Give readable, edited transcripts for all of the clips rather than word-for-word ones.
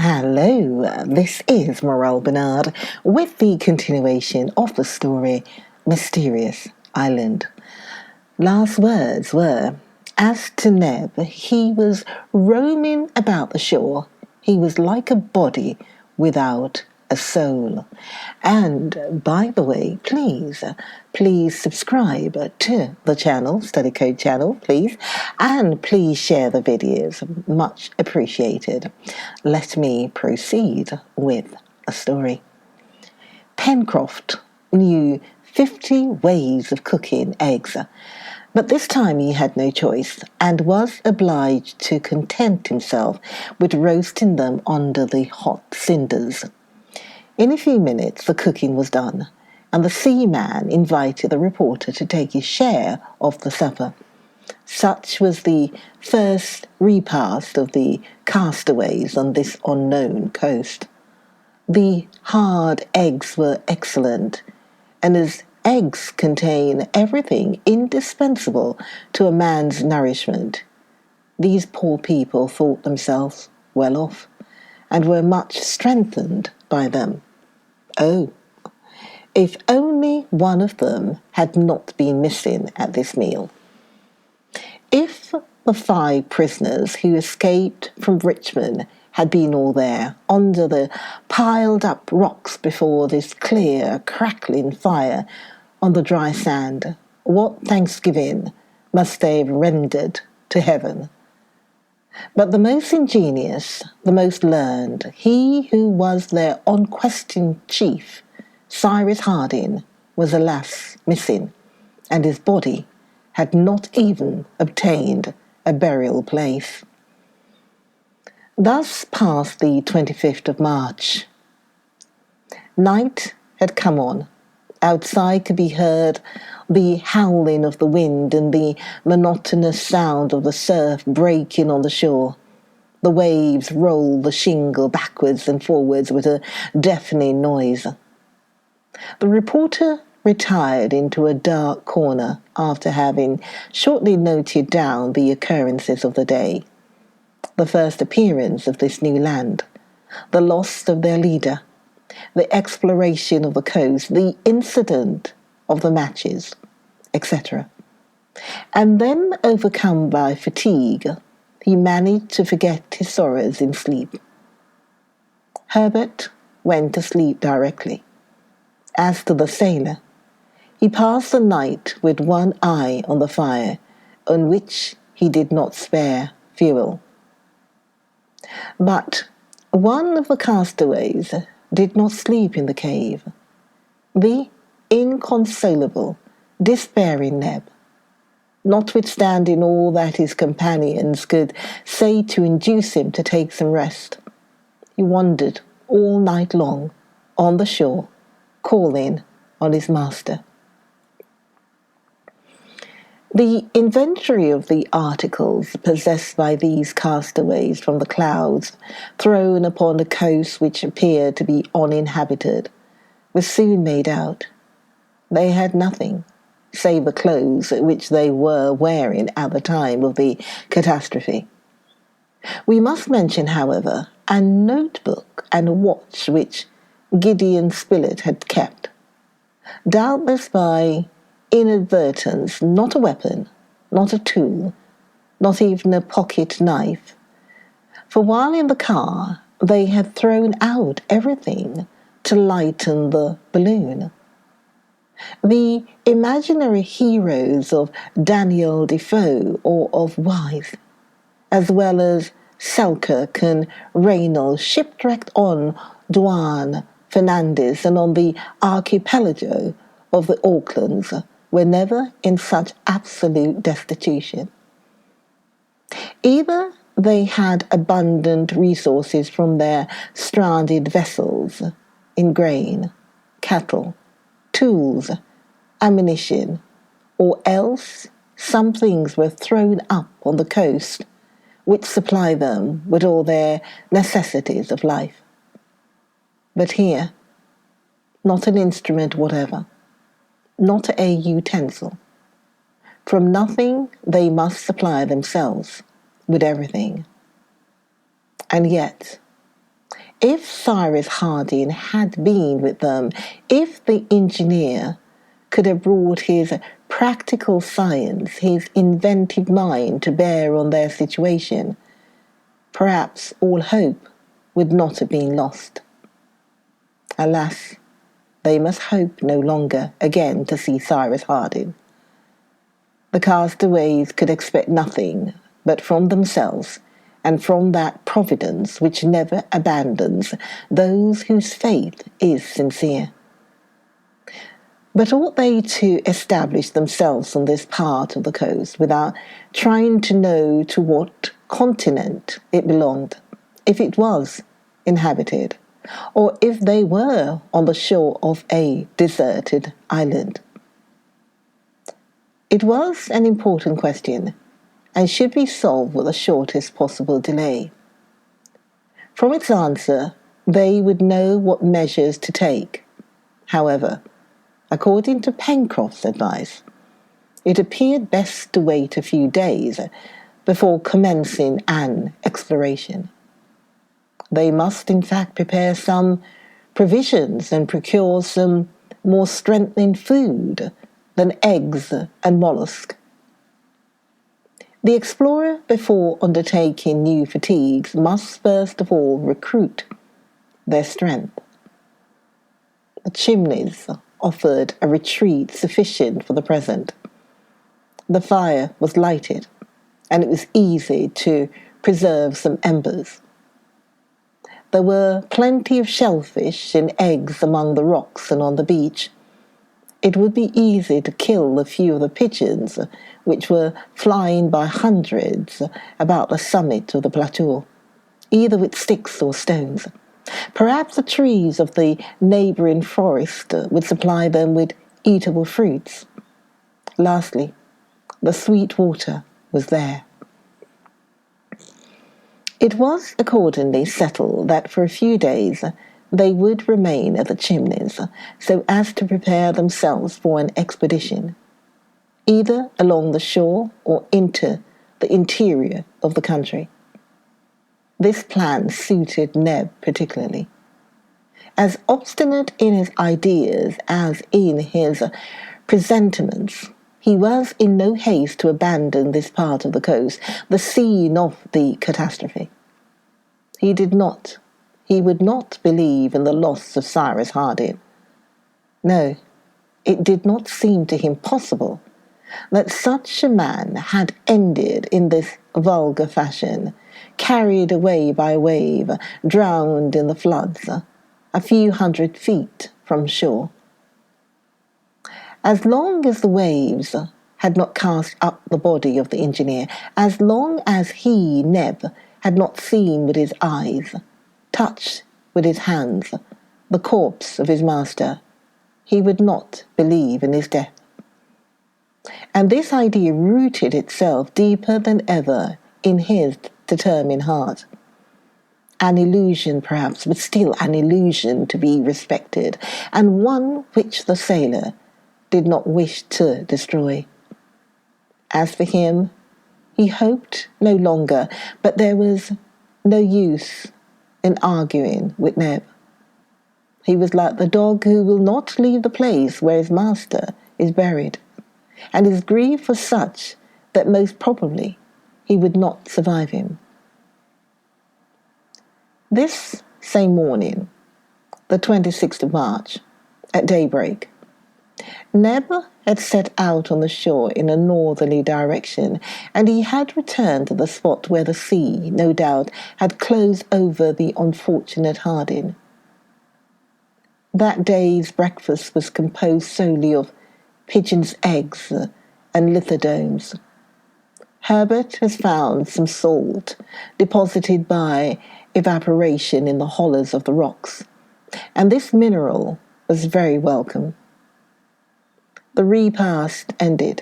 Hello, this is Morel Bernard with the continuation of the story Mysterious Island. Last words were, as to Neb, he was roaming about the shore. He was like a body without a soul. And by the way, please subscribe to the channel, Study Code channel, please, and please share the videos, much appreciated. Let me proceed with a story. Pencroft knew 50 ways of cooking eggs, but this time he had no choice and was obliged to content himself with roasting them under the hot cinders. In a few minutes the cooking was done, and the seaman invited the reporter to take his share of the supper. Such was the first repast of the castaways on this unknown coast. The hard eggs were excellent, and as eggs contain everything indispensable to a man's nourishment, these poor people thought themselves well off, and were much strengthened by them. Oh, if only one of them had not been missing at this meal. If the 5 prisoners who escaped from Richmond had been all there, under the piled-up rocks before this clear, crackling fire on the dry sand, what thanksgiving must they have rendered to heaven? But the most ingenious, the most learned, he who was their unquestioned chief, Cyrus Harding, was alas missing, and his body had not even obtained a burial place. Thus passed the 25th of March. Night had come on. Outside could be heard the howling of the wind and the monotonous sound of the surf breaking on the shore. The waves rolled the shingle backwards and forwards with a deafening noise. The reporter retired into a dark corner after having shortly noted down the occurrences of the day. The first appearance of this new land, the loss of their leader, the exploration of the coast, the incident of the matches, etc. And then, overcome by fatigue, he managed to forget his sorrows in sleep. Herbert went to sleep directly. As to the sailor, he passed the night with one eye on the fire, on which he did not spare fuel. But one of the castaways did not sleep in the cave. The inconsolable, despairing Neb, notwithstanding all that his companions could say to induce him to take some rest. He wandered all night long on the shore, calling on his master. The inventory of the articles possessed by these castaways from the clouds thrown upon a coast which appeared to be uninhabited was soon made out. They had nothing save the clothes which they were wearing at the time of the catastrophe. We must mention, however, a notebook and a watch which Gideon Spilett had kept, doubtless by inadvertence, not a weapon, not a tool, not even a pocket knife. For while in the car, they had thrown out everything to lighten the balloon. The imaginary heroes of Daniel Defoe or of Wyeth, as well as Selkirk and Reynolds, shipwrecked on Juan Fernandez and on the archipelago of the Aucklands, were never in such absolute destitution. Either they had abundant resources from their stranded vessels in grain, cattle, tools, ammunition, or else some things were thrown up on the coast which supply them with all their necessities of life. But here, not an instrument whatever, not a utensil. From nothing they must supply themselves with everything. And yet, If Cyrus Harding had been with them, if the engineer could have brought his practical science, his inventive mind to bear on their situation, perhaps all hope would not have been lost. Alas, they must hope no longer again to see Cyrus Harding. The castaways could expect nothing but from themselves and from that providence which never abandons those whose faith is sincere. But ought they to establish themselves on this part of the coast without trying to know to what continent it belonged, if it was inhabited, or if they were on the shore of a deserted island? It was an important question, and should be solved with the shortest possible delay. From its answer, they would know what measures to take. However, according to Pencroft's advice, it appeared best to wait a few days before commencing an exploration. They must, in fact, prepare some provisions and procure some more strengthening food than eggs and mollusks. The explorer, before undertaking new fatigues, must first of all recruit their strength. The chimneys offered a retreat sufficient for the present. The fire was lighted, and it was easy to preserve some embers. There were plenty of shellfish and eggs among the rocks and on the beach. It would be easy to kill a few of the pigeons which were flying by hundreds about the summit of the plateau, either with sticks or stones. Perhaps the trees of the neighbouring forest would supply them with eatable fruits. Lastly, the sweet water was there. It was accordingly settled that for a few days they would remain at the Chimneys, so as to prepare themselves for an expedition, either along the shore or into the interior of the country. This plan suited Neb particularly. As obstinate in his ideas as in his presentiments, he was in no haste to abandon this part of the coast, the scene of the catastrophe. He would not believe in the loss of Cyrus Harding. No, it did not seem to him possible that such a man had ended in this vulgar fashion, carried away by a wave, drowned in the floods, a few hundred feet from shore. As long as the waves had not cast up the body of the engineer, as long as he, Neb, had not seen with his eyes, touched with his hands, the corpse of his master, he would not believe in his death. And this idea rooted itself deeper than ever in his determined heart. An illusion, perhaps, but still an illusion to be respected, and one which the sailor did not wish to destroy. As for him, he hoped no longer, but there was no use in arguing with Neb. He was like the dog who will not leave the place where his master is buried, and his grief was such that most probably he would not survive him. This same morning, the 26th of March, at daybreak, Neb had set out on the shore in a northerly direction, and he had returned to the spot where the sea, no doubt, had closed over the unfortunate Harding. That day's breakfast was composed solely of pigeons' eggs and lithodomes. Herbert has found some salt deposited by evaporation in the hollows of the rocks, and this mineral was very welcome. The repast ended.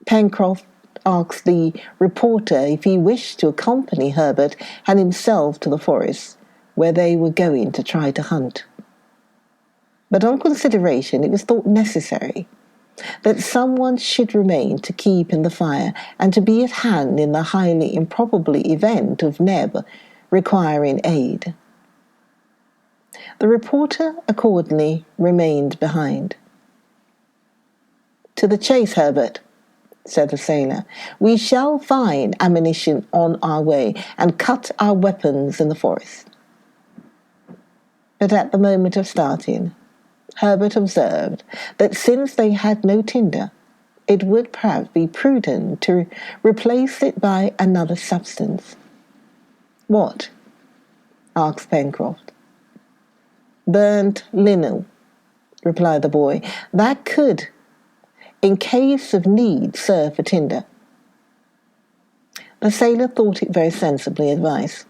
Pencroft asked the reporter if he wished to accompany Herbert and himself to the forest, where they were going to try to hunt. But on consideration, it was thought necessary that someone should remain to keep in the fire and to be at hand in the highly improbable event of Neb requiring aid. The reporter accordingly remained behind. "To the chase, Herbert," said the sailor. "We shall find ammunition on our way and cut our weapons in the forest." But at the moment of starting, Herbert observed that since they had no tinder, it would perhaps be prudent to replace it by another substance. "What?" asked Pencroft. "Burnt linen," replied the boy. "That could, in case of need, serve for tinder." The sailor thought it very sensibly advised,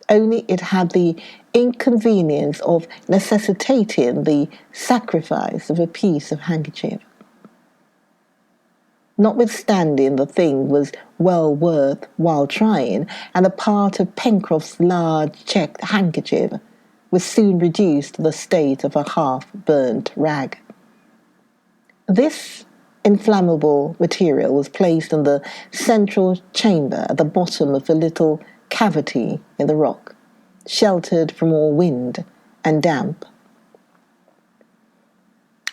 only it had the inconvenience of necessitating the sacrifice of a piece of handkerchief. Notwithstanding the thing was well worth while trying, and a part of Pencroft's large checked handkerchief was soon reduced to the state of a half-burnt rag. This inflammable material was placed in the central chamber at the bottom of a little cavity in the rock, sheltered from all wind and damp.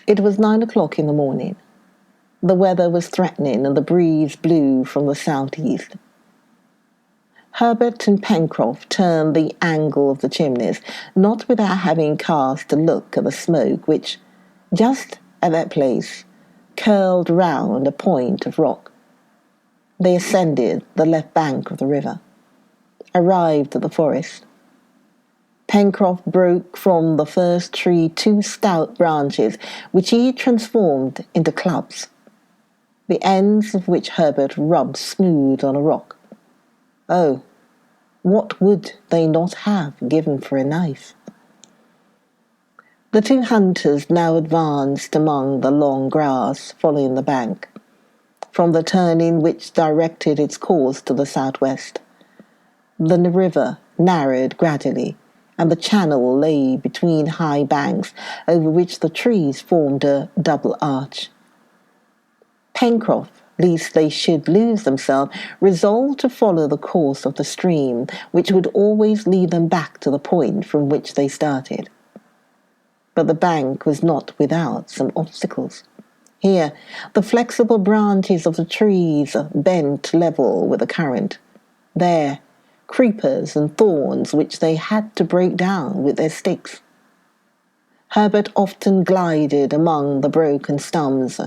It was 9 o'clock in the morning. The weather was threatening and the breeze blew from the southeast. Herbert and Pencroft turned the angle of the chimneys, not without having cast a look at the smoke which, just at that place, curled round a point of rock. They ascended the left bank of the river, arrived at the forest. Pencroft broke from the first tree 2 stout branches, which he transformed into clubs, the ends of which Herbert rubbed smooth on a rock. Oh, what would they not have given for a knife? The 2 hunters now advanced among the long grass following the bank, from the turning which directed its course to the southwest. The river narrowed gradually, and the channel lay between high banks over which the trees formed a double arch. Pencroft, lest they should lose themselves, resolved to follow the course of the stream, which would always lead them back to the point from which they started. But the bank was not without some obstacles. Here, the flexible branches of the trees bent level with the current. There, creepers and thorns which they had to break down with their sticks. Herbert often glided among the broken stumps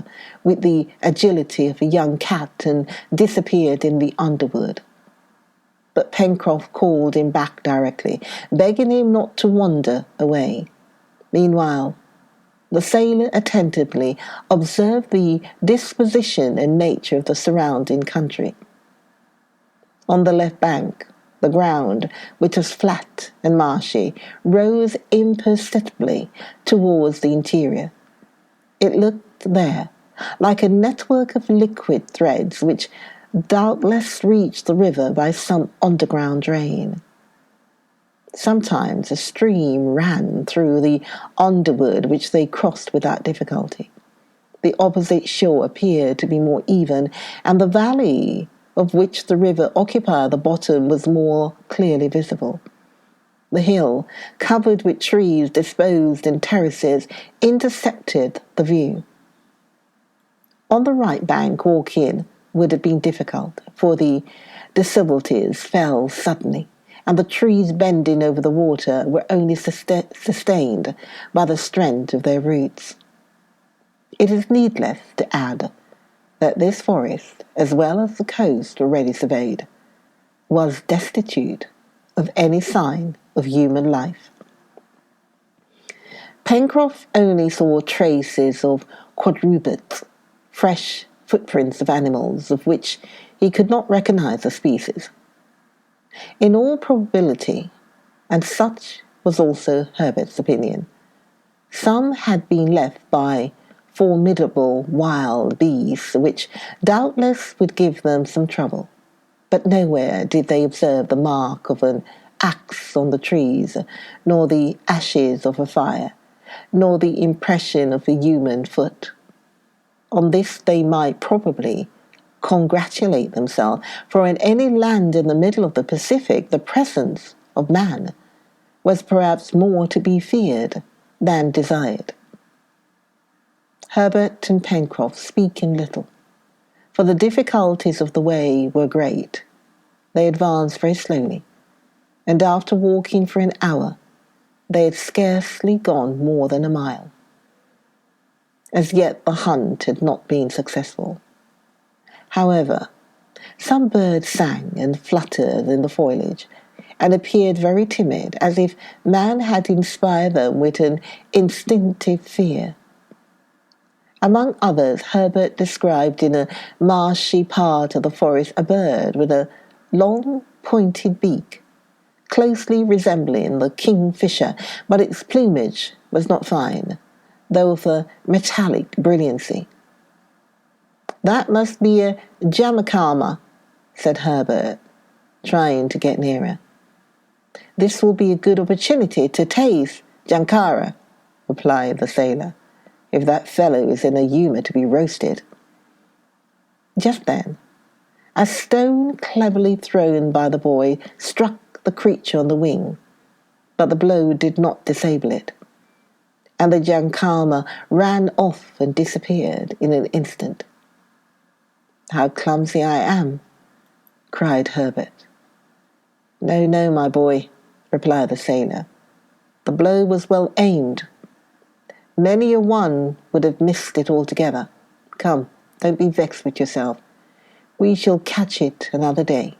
with the agility of a young cat and disappeared in the underwood. But Pencroft called him back directly, begging him not to wander away. Meanwhile, the sailor attentively observed the disposition and nature of the surrounding country. On the left bank, the ground, which was flat and marshy, rose imperceptibly towards the interior. It looked there like a network of liquid threads which doubtless reached the river by some underground drain. Sometimes a stream ran through the underwood which they crossed without difficulty. The opposite shore appeared to be more even, and the valley of which the river occupied the bottom was more clearly visible. The hill, covered with trees disposed in terraces, intercepted the view. On the right bank, walking would have been difficult, for the declivities fell suddenly, and the trees bending over the water were only sustained by the strength of their roots. It is needless to add that this forest, as well as the coast already surveyed, was destitute of any sign of human life. Pencroft only saw traces of quadrupeds, fresh footprints of animals of which he could not recognize the species. In all probability, and such was also Herbert's opinion, some had been left by formidable wild beasts, which doubtless would give them some trouble. But nowhere did they observe the mark of an axe on the trees, nor the ashes of a fire, nor the impression of a human foot. On this they might probably congratulate themselves, for in any land in the middle of the Pacific the presence of man was perhaps more to be feared than desired. Herbert and Pencroff speaking little, for the difficulties of the way were great. They advanced very slowly, and after walking for an hour, they had scarcely gone more than a mile. As yet the hunt had not been successful. However, some birds sang and fluttered in the foliage, and appeared very timid, as if man had inspired them with an instinctive fear. Among others, Herbert described in a marshy part of the forest a bird with a long pointed beak, closely resembling the kingfisher, but its plumage was not fine, though of a metallic brilliancy. "That must be a jamaicama," said Herbert, trying to get nearer. "This will be a good opportunity to taste jankara," replied the sailor, "if that fellow is in a humour to be roasted." Just then, a stone cleverly thrown by the boy struck the creature on the wing, but the blow did not disable it, and the jankama ran off and disappeared in an instant. "How clumsy I am!" cried Herbert. "No, no, my boy," replied the sailor. "The blow was well aimed. Many a one would have missed it altogether. Come, don't be vexed with yourself. We shall catch it another day."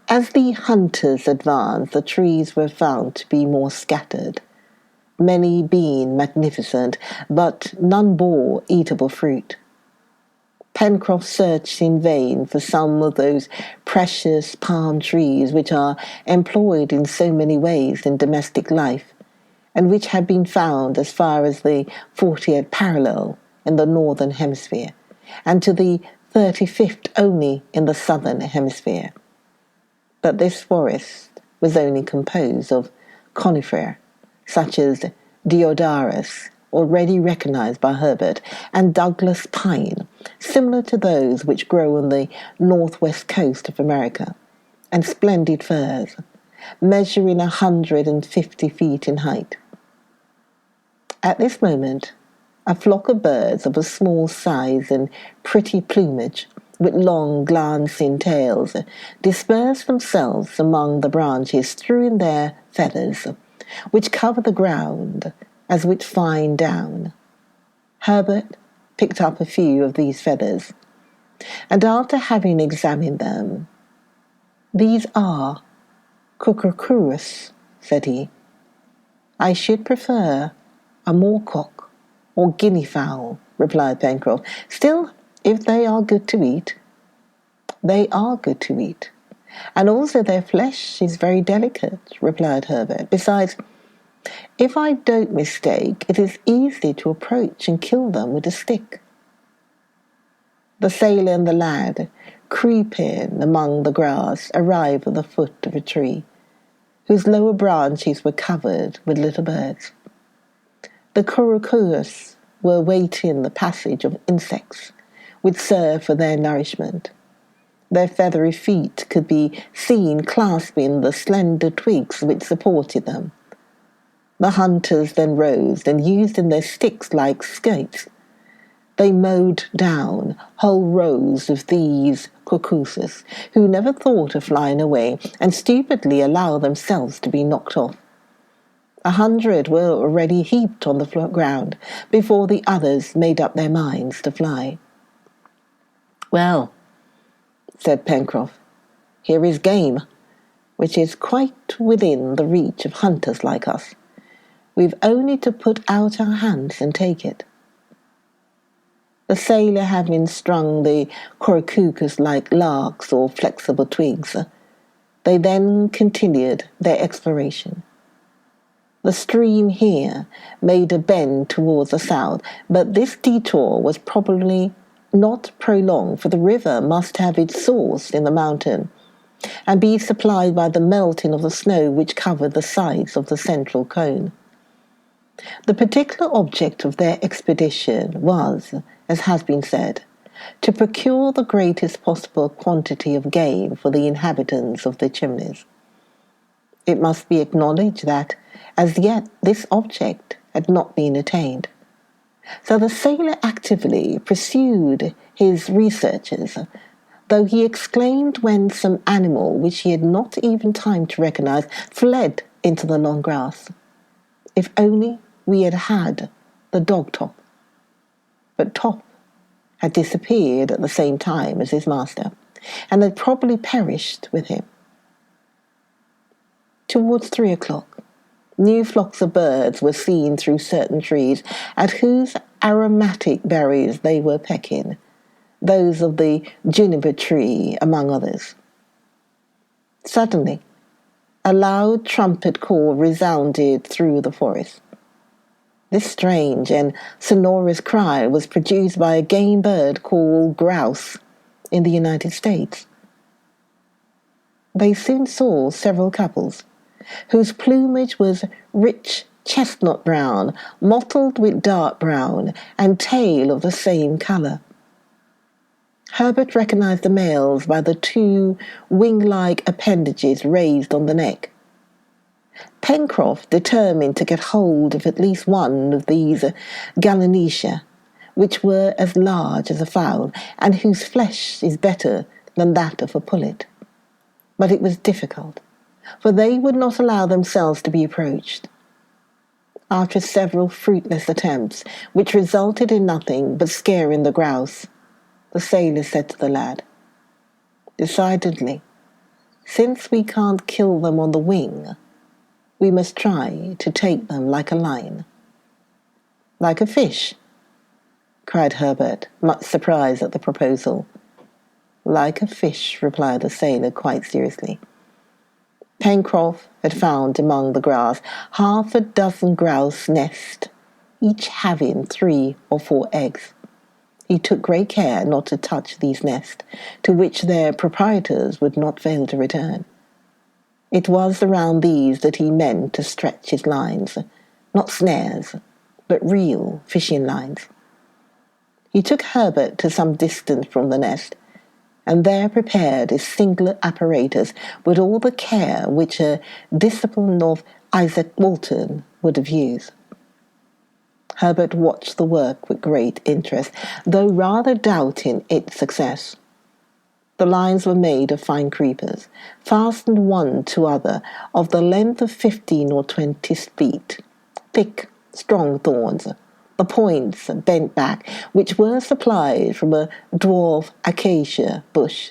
As the hunters advanced, the trees were found to be more scattered, many being magnificent, but none bore eatable fruit. Pencroff searched in vain for some of those precious palm trees which are employed in so many ways in domestic life, and which had been found as far as the 40th parallel in the northern hemisphere, and to the 35th only in the southern hemisphere. But this forest was only composed of conifer, such as deodaras, already recognized by Herbert, and Douglas pine, similar to those which grow on the northwest coast of America, and splendid firs, measuring 150 feet in height. At this moment, a flock of birds of a small size and pretty plumage, with long glancing tails, dispersed themselves among the branches, strewing their feathers, which covered the ground as with fine down. Herbert picked up a few of these feathers, and after having examined them, "These are cucurucus," said he. "I should prefer a moorcock or guinea fowl," replied Pencroff. "Still, if they are good to eat—" "They are good to eat, and also their flesh is very delicate," replied Herbert. "Besides, if I don't mistake, it is easy to approach and kill them with a stick." The sailor and the lad, creeping among the grass, arrived at the foot of a tree, whose lower branches were covered with little birds. The cucurucus were waiting the passage of insects, which served for their nourishment. Their feathery feet could be seen clasping the slender twigs which supported them. The hunters then rose, and used in their sticks like skates, they mowed down whole rows of these cucurucus, who never thought of flying away, and stupidly allowed themselves to be knocked off. 100 were already heaped on the ground before the others made up their minds to fly. "Well," said Pencroff, "here is game, which is quite within the reach of hunters like us. We've only to put out our hands and take it." The sailor having strung the cucurucus like larks or flexible twigs, they then continued their exploration. The stream here made a bend towards the south, but this detour was probably not prolonged, for the river must have its source in the mountain, and be supplied by the melting of the snow which covered the sides of the central cone. The particular object of their expedition was, as has been said, to procure the greatest possible quantity of game for the inhabitants of the Chimneys. it must be acknowledged that, as yet, this object had not been attained. So the sailor actively pursued his researches, though he exclaimed when some animal which he had not even time to recognize fled into the long grass. If only we had had the dog Top. But Top had disappeared at the same time as his master, and had probably perished with him. Towards 3 o'clock, new flocks of birds were seen through certain trees, at whose aromatic berries they were pecking, those of the juniper tree among others. Suddenly, a loud trumpet call resounded through the forest. This strange and sonorous cry was produced by a game bird called grouse in the United States. They soon saw several couples, whose plumage was rich chestnut brown, mottled with dark brown, and tail of the same colour. Herbert recognized the males by the 2 wing-like appendages raised on the neck. Pencroff determined to get hold of at least one of these gallinaceae, which were as large as a fowl, and whose flesh is better than that of a pullet. But it was difficult, for they would not allow themselves to be approached. After several fruitless attempts, which resulted in nothing but scaring the grouse, the sailor said to the lad, "Decidedly, since we can't kill them on the wing, we must try to take them like a line." "Like a fish?" cried Herbert, much surprised at the proposal. "Like a fish," replied the sailor quite seriously. Pencroff had found among the grass 6 grouse nests, each having 3 or 4 eggs. He took great care not to touch these nests, to which their proprietors would not fail to return. It was around these that he meant to stretch his lines, not snares, but real fishing lines. He took Herbert to some distance from the nest, and there prepared his singular apparatus with all the care which a disciple of Isaac Walton would have used. Herbert watched the work with great interest, though rather doubting its success. The lines were made of fine creepers, fastened one to other, of the length of 15 or 20 feet, thick, strong thorns, the points bent back, which were supplied from a dwarf acacia bush,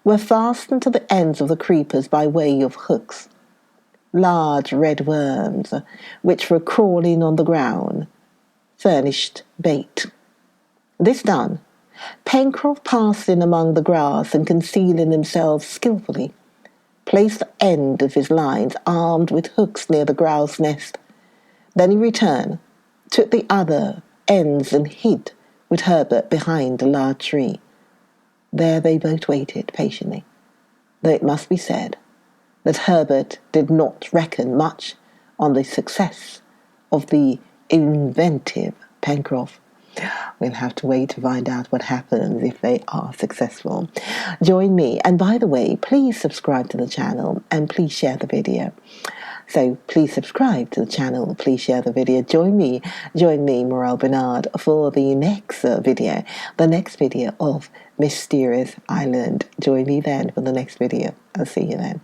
were fastened to the ends of the creepers by way of hooks. Large red worms, which were crawling on the ground, furnished bait. This done, Pencroff passed in among the grass, and concealing himself skilfully, placed the end of his lines armed with hooks near the grouse nest. Then he returned, took the other ends, and hid with Herbert behind a large tree. There they both waited patiently, though it must be said that Herbert did not reckon much on the success of the inventive Pencroff. We'll have to wait to find out what happens if they are successful. Join me, and by the way, please subscribe to the channel and please share the video. So please subscribe to the channel, please share the video. Join me, Morel Bernard, for the next video of Mysterious Island. Join me then for the next video. I'll see you then.